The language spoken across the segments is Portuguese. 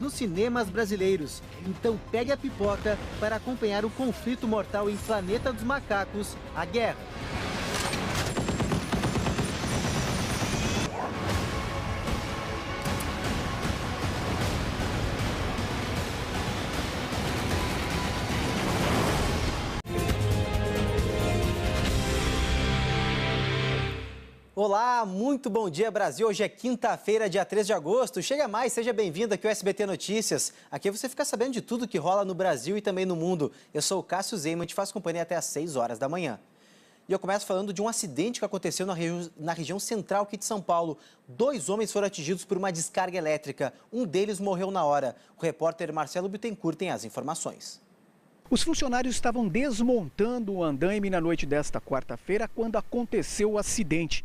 Nos cinemas brasileiros. Então pegue a pipoca para acompanhar o conflito mortal em Planeta dos Macacos, a Guerra. Olá, muito bom dia, Brasil. Hoje é quinta-feira, dia 3 de agosto. Chega mais, seja bem-vindo aqui ao SBT Notícias. Aqui você fica sabendo de tudo que rola no Brasil e também no mundo. Eu sou o Cássio Zeiman, te faço companhia até às 6 horas da manhã. E eu começo falando de um acidente que aconteceu na região central aqui de São Paulo. 2 homens foram atingidos por uma descarga elétrica. Um deles morreu na hora. O repórter Marcelo Bittencourt tem as informações. Os funcionários estavam desmontando o andaime na noite desta quarta-feira quando aconteceu o acidente.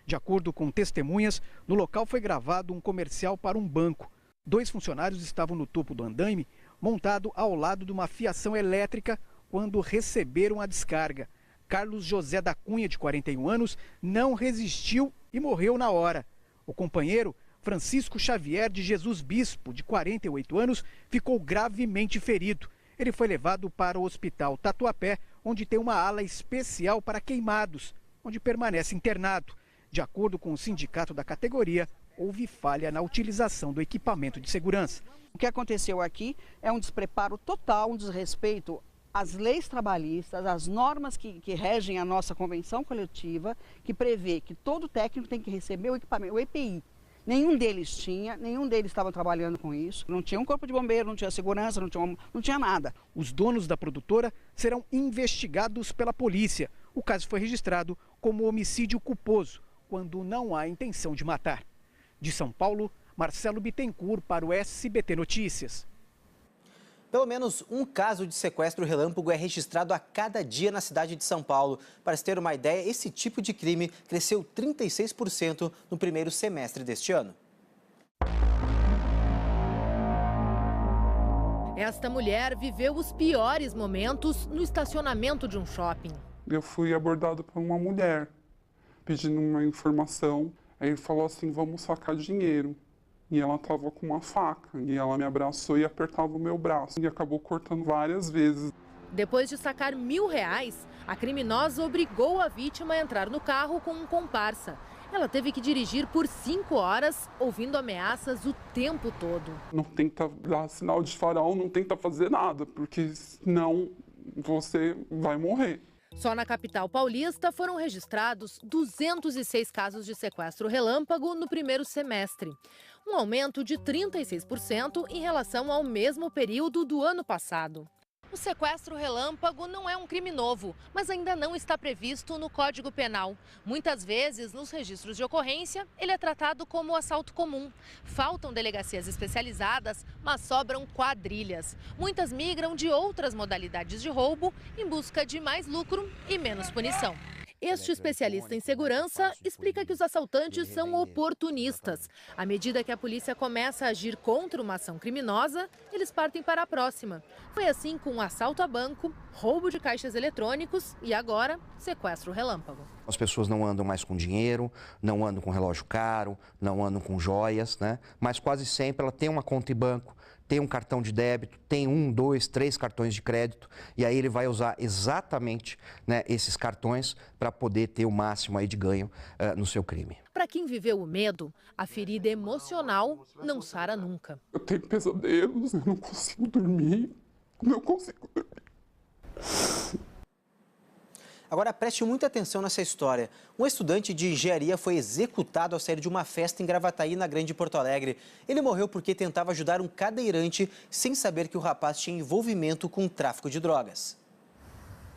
De acordo com testemunhas, no local foi gravado um comercial para um banco. 2 funcionários estavam no topo do andaime, montado ao lado de uma fiação elétrica, quando receberam a descarga. Carlos José da Cunha, de 41 anos, não resistiu e morreu na hora. O companheiro, Francisco Xavier de Jesus Bispo, de 48 anos, ficou gravemente ferido. Ele foi levado para o hospital Tatuapé, onde tem uma ala especial para queimados, onde permanece internado. De acordo com o sindicato da categoria, houve falha na utilização do equipamento de segurança. O que aconteceu aqui é um despreparo total, um desrespeito às leis trabalhistas, às normas que regem a nossa convenção coletiva, que prevê que todo técnico tem que receber o equipamento, o EPI. Nenhum deles estava trabalhando com isso. Não tinha um corpo de bombeiro, não tinha segurança, não tinha nada. Os donos da produtora serão investigados pela polícia. O caso foi registrado como homicídio culposo, quando não há intenção de matar. De São Paulo, Marcelo Bittencourt para o SBT Notícias. Pelo menos um caso de sequestro relâmpago é registrado a cada dia na cidade de São Paulo. Para se ter uma ideia, esse tipo de crime cresceu 36% no primeiro semestre deste ano. Esta mulher viveu os piores momentos no estacionamento de um shopping. Eu fui abordado por uma mulher pedindo uma informação. Aí ele falou assim, vamos sacar dinheiro. E ela estava com uma faca, e ela me abraçou e apertava o meu braço. E acabou cortando várias vezes. Depois de sacar R$1.000, a criminosa obrigou a vítima a entrar no carro com um comparsa. Ela teve que dirigir por 5 horas, ouvindo ameaças o tempo todo. Não tenta dar sinal de farol, não tenta fazer nada, porque senão você vai morrer. Só na capital paulista foram registrados 206 casos de sequestro relâmpago no primeiro semestre. Um aumento de 36% em relação ao mesmo período do ano passado. O sequestro relâmpago não é um crime novo, mas ainda não está previsto no Código Penal. Muitas vezes, nos registros de ocorrência, ele é tratado como assalto comum. Faltam delegacias especializadas, mas sobram quadrilhas. Muitas migram de outras modalidades de roubo em busca de mais lucro e menos punição. Este especialista em segurança explica que os assaltantes são oportunistas. À medida que a polícia começa a agir contra uma ação criminosa, eles partem para a próxima. Foi assim com assalto a banco, roubo de caixas eletrônicos e agora sequestro relâmpago. As pessoas não andam mais com dinheiro, não andam com relógio caro, não andam com joias, né? Mas quase sempre ela tem uma conta em banco, tem um cartão de débito, tem 1, 2, 3 cartões de crédito e aí ele vai usar exatamente, né, esses cartões para poder ter o máximo aí de ganho no seu crime. Para quem viveu o medo, a ferida emocional não sara nunca. Eu tenho pesadelos, eu não consigo dormir, não consigo dormir. Agora preste muita atenção nessa história. Um estudante de engenharia foi executado ao sair de uma festa em Gravataí, na Grande Porto Alegre. Ele morreu porque tentava ajudar um cadeirante sem saber que o rapaz tinha envolvimento com o tráfico de drogas.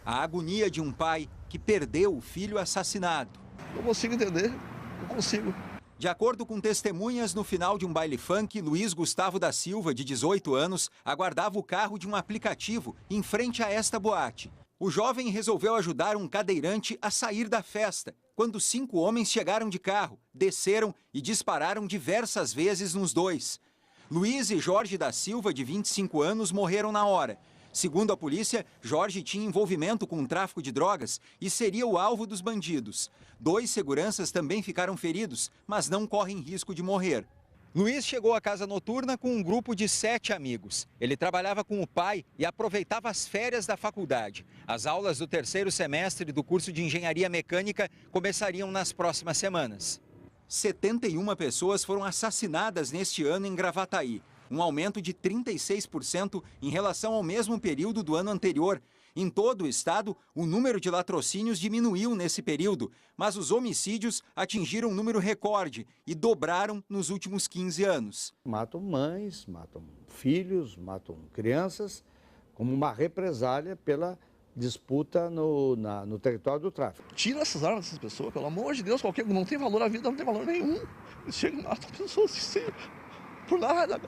A agonia de um pai que perdeu o filho assassinado. Não consigo entender, não consigo. De acordo com testemunhas, no final de um baile funk, Luiz Gustavo da Silva, de 18 anos, aguardava o carro de um aplicativo em frente a esta boate. O jovem resolveu ajudar um cadeirante a sair da festa, quando 5 homens chegaram de carro, desceram e dispararam diversas vezes nos dois. Luiz e Jorge da Silva, de 25 anos, morreram na hora. Segundo a polícia, Jorge tinha envolvimento com o tráfico de drogas e seria o alvo dos bandidos. 2 seguranças também ficaram feridos, mas não correm risco de morrer. Luiz chegou à casa noturna com um grupo de 7 amigos. Ele trabalhava com o pai e aproveitava as férias da faculdade. As aulas do 3º semestre do curso de Engenharia Mecânica começariam nas próximas semanas. 71 pessoas foram assassinadas neste ano em Gravataí, um aumento de 36% em relação ao mesmo período do ano anterior. Em todo o estado, o número de latrocínios diminuiu nesse período, mas os homicídios atingiram um número recorde e dobraram nos últimos 15 anos. Matam mães, matam filhos, matam crianças, como uma represália pela disputa no território do tráfico. Tira essas armas dessas pessoas, pelo amor de Deus, qualquer não tem valor, a vida não tem valor nenhum. Eles chegam e matam pessoas assim, por nada.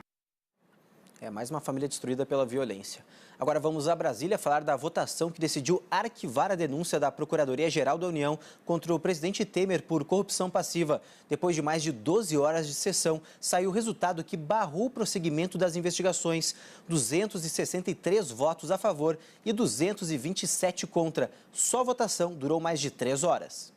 É mais uma família destruída pela violência. Agora vamos a Brasília falar da votação que decidiu arquivar a denúncia da Procuradoria-Geral da União contra o presidente Temer por corrupção passiva. Depois de mais de 12 horas de sessão, saiu o resultado que barrou o prosseguimento das investigações. 263 votos a favor e 227 contra. Só a votação durou mais de 3 horas.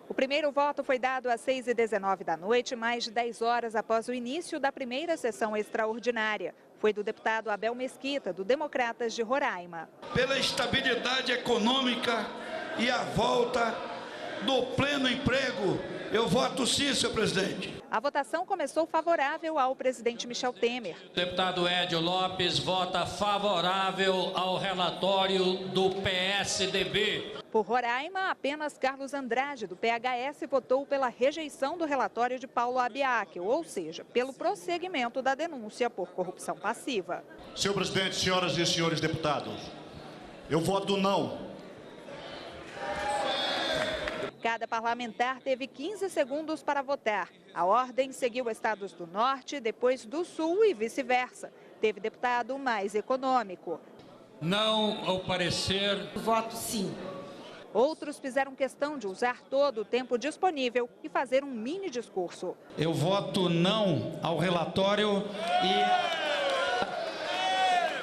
O primeiro voto foi dado às 6h19 da noite, mais de 10 horas após o início da primeira sessão extraordinária. Foi do deputado Abel Mesquita, do Democratas de Roraima. Pela estabilidade econômica e a volta do pleno emprego, eu voto sim, senhor presidente. A votação começou favorável ao presidente Michel Temer. O deputado Edio Lopes vota favorável ao relatório do PSDB. Por Roraima, apenas Carlos Andrade, do PHS, votou pela rejeição do relatório de Paulo Abiakel, ou seja, pelo prosseguimento da denúncia por corrupção passiva. Senhor presidente, senhoras e senhores deputados, eu voto não. Cada parlamentar teve 15 segundos para votar. A ordem seguiu estados do Norte, depois do Sul e vice-versa. Teve deputado mais econômico. Não ao parecer. Voto sim. Outros fizeram questão de usar todo o tempo disponível e fazer um mini discurso. Eu voto não ao relatório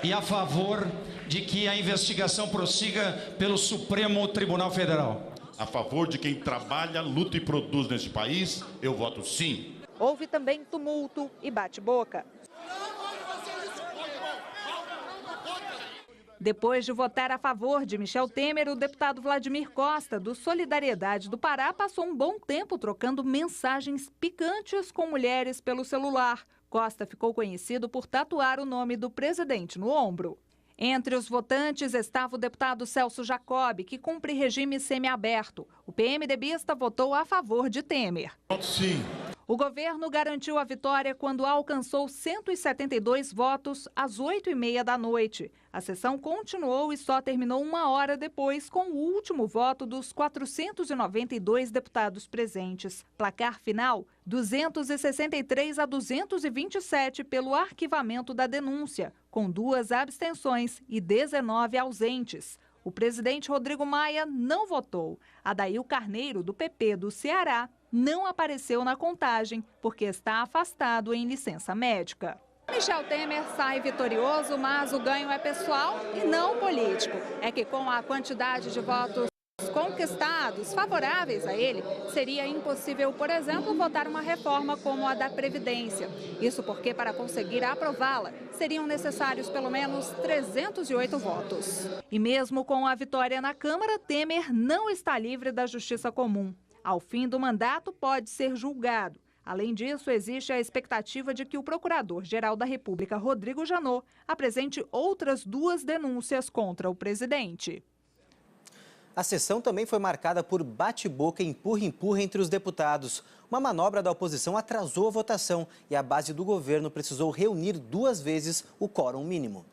e a favor de que a investigação prossiga pelo Supremo Tribunal Federal. A favor de quem trabalha, luta e produz nesse país, eu voto sim. Houve também tumulto e bate-boca. Depois de votar a favor de Michel Temer, o deputado Vladimir Costa, do Solidariedade do Pará, passou um bom tempo trocando mensagens picantes com mulheres pelo celular. Costa ficou conhecido por tatuar o nome do presidente no ombro. Entre os votantes estava o deputado Celso Jacob, que cumpre regime semiaberto. O PMDBista votou a favor de Temer. Sim. O governo garantiu a vitória quando alcançou 172 votos às 8h30 da noite. A sessão continuou e só terminou 1 hora depois com o último voto dos 492 deputados presentes. Placar final, 263 a 227 pelo arquivamento da denúncia, com 2 abstenções e 19 ausentes. O presidente Rodrigo Maia não votou. Adail Carneiro, do PP do Ceará, não apareceu na contagem porque está afastado em licença médica. Michel Temer sai vitorioso, mas o ganho é pessoal e não político. É que com a quantidade de votos conquistados favoráveis a ele, seria impossível, por exemplo, votar uma reforma como a da Previdência. Isso porque, para conseguir aprová-la, seriam necessários pelo menos 308 votos. E mesmo com a vitória na Câmara, Temer não está livre da justiça comum. Ao fim do mandato, pode ser julgado. Além disso, existe a expectativa de que o Procurador-Geral da República, Rodrigo Janot, apresente outras 2 denúncias contra o presidente. A sessão também foi marcada por bate-boca e empurra-empurra entre os deputados. Uma manobra da oposição atrasou a votação e a base do governo precisou reunir 2 vezes o quórum mínimo.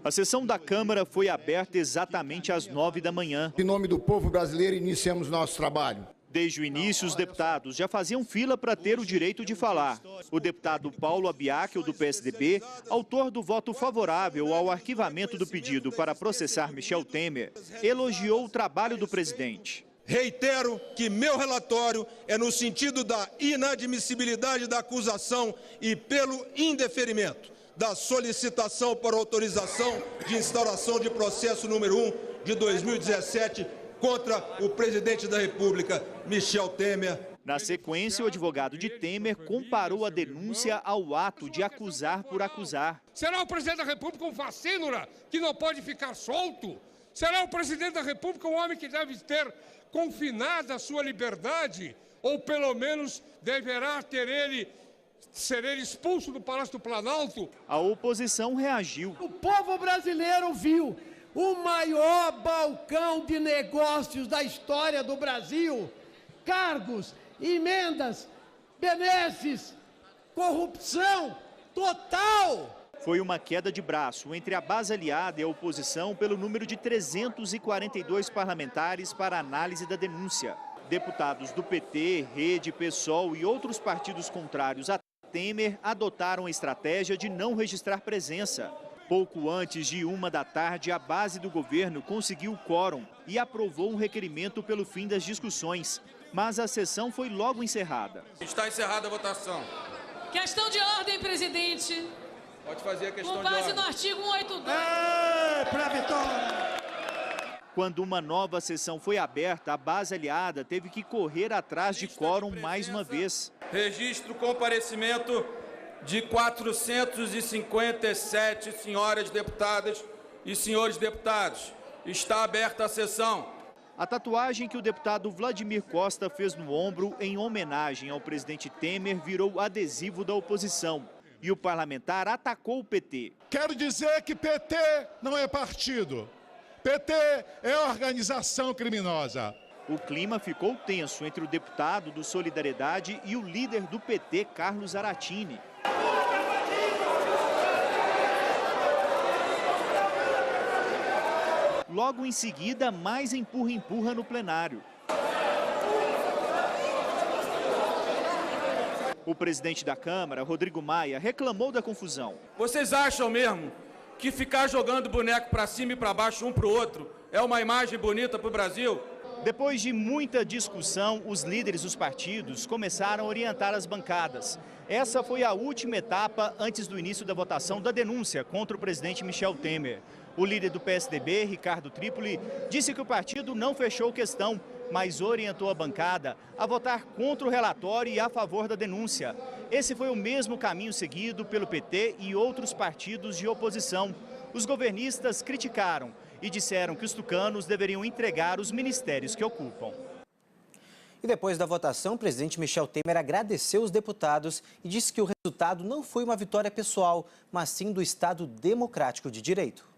A sessão da Câmara foi aberta exatamente às 9 da manhã. Em nome do povo brasileiro, iniciamos nosso trabalho. Desde o início, os deputados já faziam fila para ter o direito de falar. O deputado Paulo Abiakel, do PSDB, autor do voto favorável ao arquivamento do pedido para processar Michel Temer, elogiou o trabalho do presidente. Reitero que meu relatório é no sentido da inadmissibilidade da acusação e pelo indeferimento da solicitação para autorização de instauração de processo número 1 de 2017 contra o presidente da República, Michel Temer. Na sequência, o advogado de Temer comparou a denúncia ao ato de acusar por acusar. Será o presidente da República um facínora que não pode ficar solto? Será o presidente da República um homem que deve ter confinada a sua liberdade? Ou pelo menos deverá ser ele expulso do Palácio do Planalto? A oposição reagiu. O povo brasileiro viu o maior balcão de negócios da história do Brasil. Cargos, emendas, benesses, corrupção total. Foi uma queda de braço entre a base aliada e a oposição pelo número de 342 parlamentares para análise da denúncia. Deputados do PT, Rede, PSOL e outros partidos contrários a Temer adotaram a estratégia de não registrar presença. Pouco antes de 13h, a base do governo conseguiu o quórum e aprovou um requerimento pelo fim das discussões. Mas a sessão foi logo encerrada. Está encerrada a votação. Questão de ordem, presidente. Pode fazer a questão com de ordem. base no artigo 182. Pra vitória! Quando uma nova sessão foi aberta, a base aliada teve que correr atrás de quórum mais uma vez. Registro o comparecimento de 457 senhoras deputadas e senhores deputados. Está aberta a sessão. A tatuagem que o deputado Vladimir Costa fez no ombro em homenagem ao presidente Temer virou adesivo da oposição. E o parlamentar atacou o PT. Quero dizer que PT não é partido. PT é organização criminosa. O clima ficou tenso entre o deputado do Solidariedade e o líder do PT, Carlos Aratini. Logo em seguida, mais empurra-empurra no plenário. O presidente da Câmara, Rodrigo Maia, reclamou da confusão. Vocês acham mesmo que ficar jogando boneco para cima e para baixo um para o outro é uma imagem bonita para o Brasil? Depois de muita discussão, os líderes dos partidos começaram a orientar as bancadas. Essa foi a última etapa antes do início da votação da denúncia contra o presidente Michel Temer. O líder do PSDB, Ricardo Trípoli, disse que o partido não fechou questão, mas orientou a bancada a votar contra o relatório e a favor da denúncia. Esse foi o mesmo caminho seguido pelo PT e outros partidos de oposição. Os governistas criticaram e disseram que os tucanos deveriam entregar os ministérios que ocupam. E depois da votação, o presidente Michel Temer agradeceu os deputados e disse que o resultado não foi uma vitória pessoal, mas sim do Estado democrático de direito.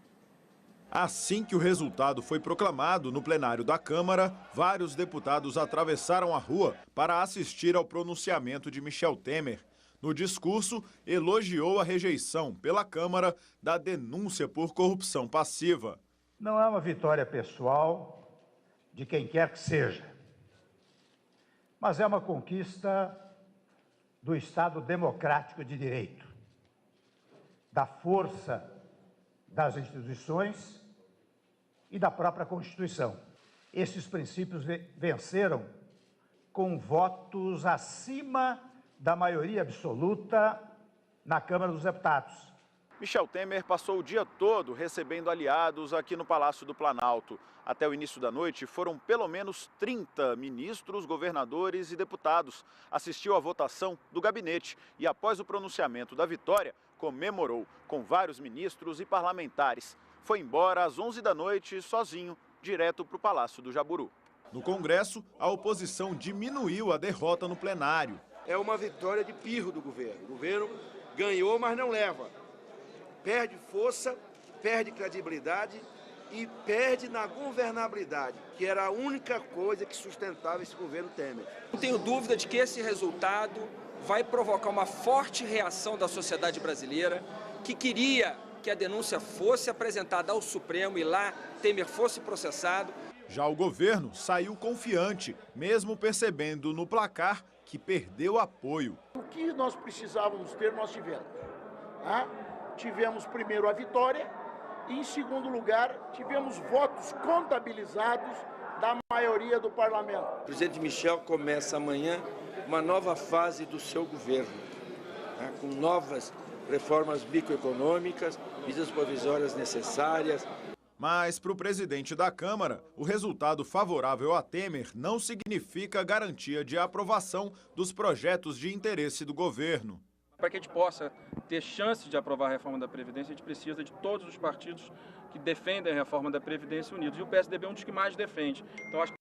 Assim que o resultado foi proclamado no plenário da Câmara, vários deputados atravessaram a rua para assistir ao pronunciamento de Michel Temer. No discurso, elogiou a rejeição pela Câmara da denúncia por corrupção passiva. Não é uma vitória pessoal de quem quer que seja, mas é uma conquista do Estado democrático de direito, da força das instituições e da própria Constituição. Esses princípios venceram com votos acima da maioria absoluta na Câmara dos Deputados. Michel Temer passou o dia todo recebendo aliados aqui no Palácio do Planalto. Até o início da noite foram pelo menos 30 ministros, governadores e deputados. Assistiu à votação do gabinete e, após o pronunciamento da vitória, comemorou com vários ministros e parlamentares. Foi embora às 11 da noite, sozinho, direto para o Palácio do Jaburu. No Congresso, a oposição diminuiu a derrota no plenário. É uma vitória de pirro do governo. O governo ganhou, mas não leva. Perde força, perde credibilidade e perde na governabilidade, que era a única coisa que sustentava esse governo Temer. Não tenho dúvida de que esse resultado vai provocar uma forte reação da sociedade brasileira, que queria que a denúncia fosse apresentada ao Supremo e lá Temer fosse processado. Já o governo saiu confiante, mesmo percebendo no placar que perdeu apoio. O que nós precisávamos ter, nós tivemos. Tivemos primeiro a vitória e, em segundo lugar, tivemos votos contabilizados da maioria do parlamento. O presidente Michel começa amanhã uma nova fase do seu governo, com novas reformas microeconômicas, medidas provisórias necessárias. Mas, para o presidente da Câmara, o resultado favorável a Temer não significa garantia de aprovação dos projetos de interesse do governo. Para que a gente possa ter chances de aprovar a reforma da Previdência, a gente precisa de todos os partidos que defendem a reforma da Previdência unidos. E o PSDB é um dos que mais defende. Então, acho que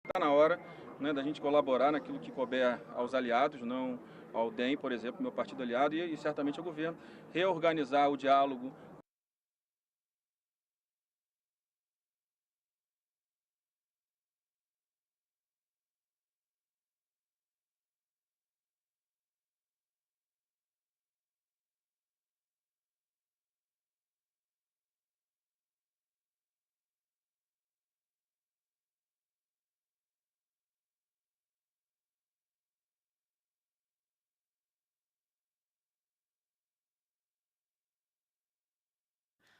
está na hora, né, da gente colaborar naquilo que couber aos aliados, não ao DEM, por exemplo, meu partido aliado, e certamente ao governo, reorganizar o diálogo.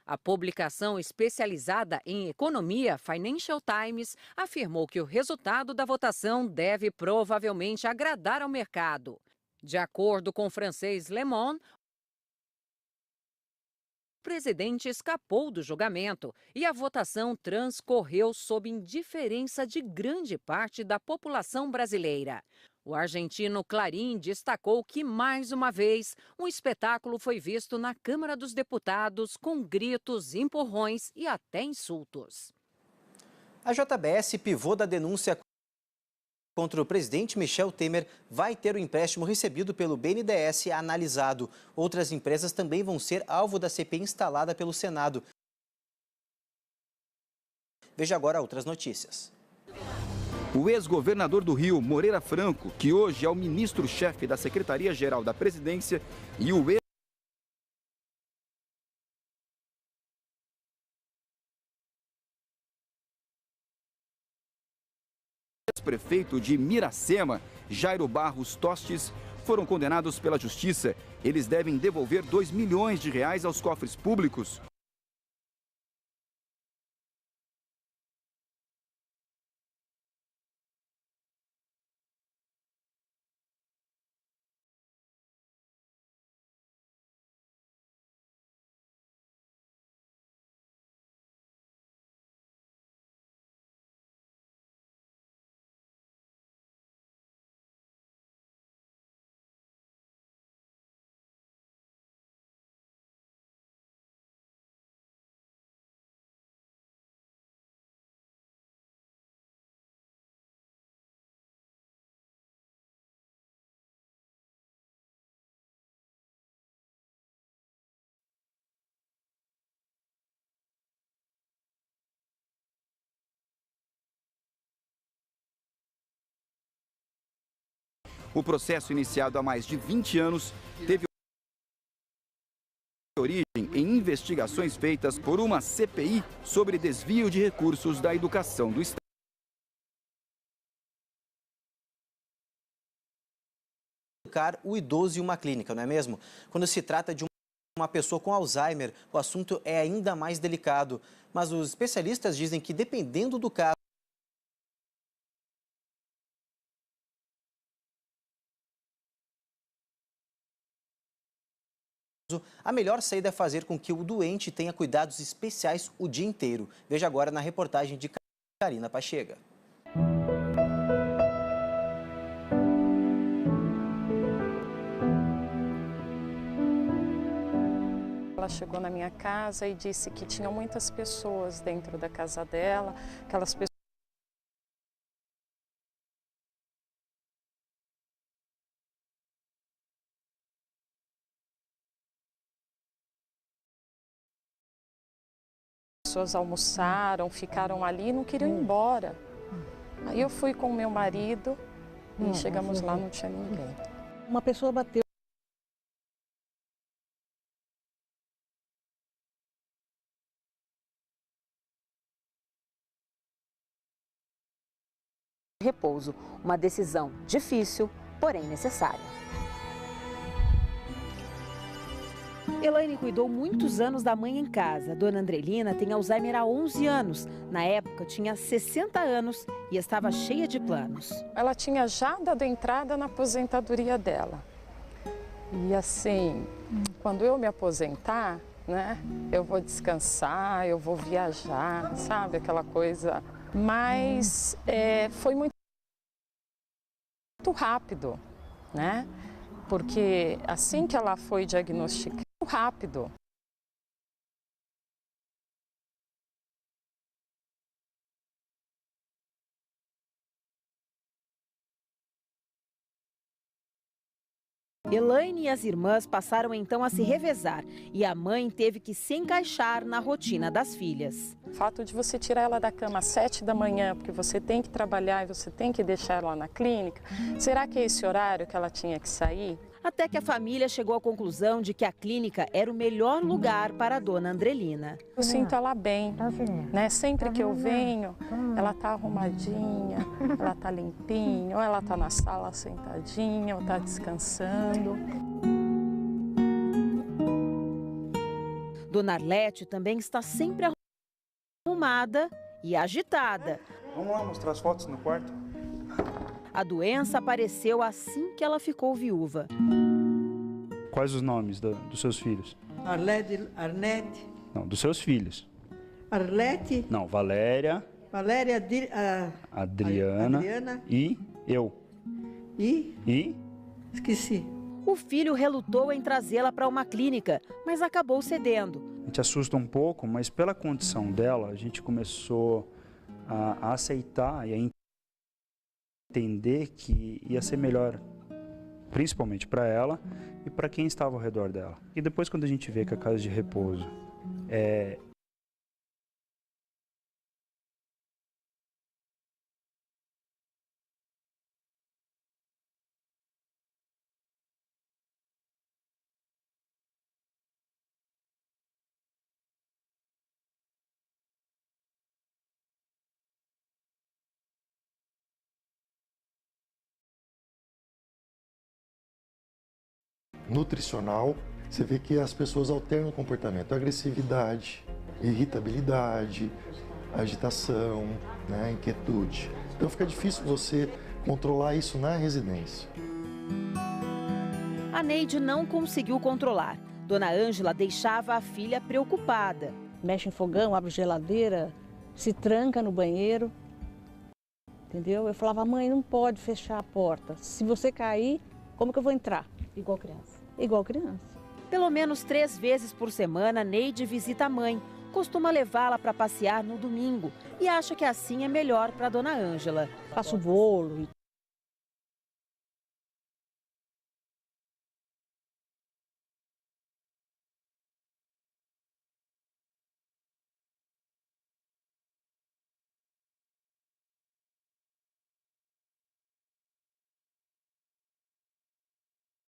A publicação especializada em economia, Financial Times, afirmou que o resultado da votação deve provavelmente agradar ao mercado. De acordo com o francês Le Monde, o presidente escapou do julgamento e a votação transcorreu sob indiferença de grande parte da população brasileira. O argentino Clarín destacou que, mais uma vez, um espetáculo foi visto na Câmara dos Deputados com gritos, empurrões e até insultos. A JBS, pivô da denúncia contra o presidente Michel Temer, vai ter o empréstimo recebido pelo BNDES analisado. Outras empresas também vão ser alvo da CPI instalada pelo Senado. Veja agora outras notícias. O ex-governador do Rio, Moreira Franco, que hoje é o ministro-chefe da Secretaria-Geral da Presidência, e o ex-prefeito de Miracema, Jairo Barros Tostes, foram condenados pela Justiça. Eles devem devolver R$2 milhões aos cofres públicos. O processo, iniciado há mais de 20 anos, teve origem em investigações feitas por uma CPI sobre desvio de recursos da educação do Estado. O idoso em uma clínica, não é mesmo? Quando se trata de uma pessoa com Alzheimer, o assunto é ainda mais delicado. Mas os especialistas dizem que, dependendo do caso, a melhor saída é fazer com que o doente tenha cuidados especiais o dia inteiro. Veja agora na reportagem de Karina Pachega. Ela chegou na minha casa e disse que tinha muitas pessoas dentro da casa dela, aquelas pessoas almoçaram, ficaram ali e não queriam ir embora. Aí eu fui com o meu marido e chegamos lá, não tinha ninguém. Uma pessoa bateu. Repouso, uma decisão difícil, porém necessária. Elaine cuidou muitos anos da mãe em casa. Dona Andrelina tem Alzheimer há 11 anos. Na época, tinha 60 anos e estava cheia de planos. Ela tinha já dado entrada na aposentadoria dela. E assim, quando eu me aposentar, né, eu vou descansar, eu vou viajar, sabe? Aquela coisa. Mas foi muito rápido, né? Porque assim que ela foi diagnosticada, rápido. Elaine e as irmãs passaram então a se revezar e a mãe teve que se encaixar na rotina das filhas. O fato de você tirar ela da cama às 7 da manhã, porque você tem que trabalhar e você tem que deixar ela na clínica, será que é esse horário que ela tinha que sair? Até que a família chegou à conclusão de que a clínica era o melhor lugar para a dona Andrelina. Eu sinto ela bem, né? Sempre que eu venho, ela tá arrumadinha, ela tá limpinha, ou ela tá na sala sentadinha, ou tá descansando. Dona Arlete também está sempre arrumada e agitada. Vamos lá mostrar as fotos no quarto? A doença apareceu assim que ela ficou viúva. Quais os nomes dos seus filhos? Arnete. Não, dos seus filhos. Arlete. Não, Valéria. Adriana. E eu. E? Esqueci. O filho relutou em trazê-la para uma clínica, mas acabou cedendo. A gente assusta um pouco, mas pela condição dela, a gente começou a aceitar e a entender que ia ser melhor, principalmente para ela e para quem estava ao redor dela. E depois, quando a gente vê que a casa de repouso nutricional, você vê que as pessoas alternam o comportamento, agressividade, irritabilidade, agitação, né, inquietude. Então fica difícil você controlar isso na residência. A Neide não conseguiu controlar. Dona Ângela deixava a filha preocupada. Mexe em fogão, abre geladeira, se tranca no banheiro, entendeu? Eu falava, mãe, não pode fechar a porta. Se você cair, como que eu vou entrar? Igual criança. Igual criança. Pelo menos 3 vezes por semana, Neide visita a mãe. Costuma levá-la para passear no domingo e acha que assim é melhor para Dona Ângela. Faço bolo.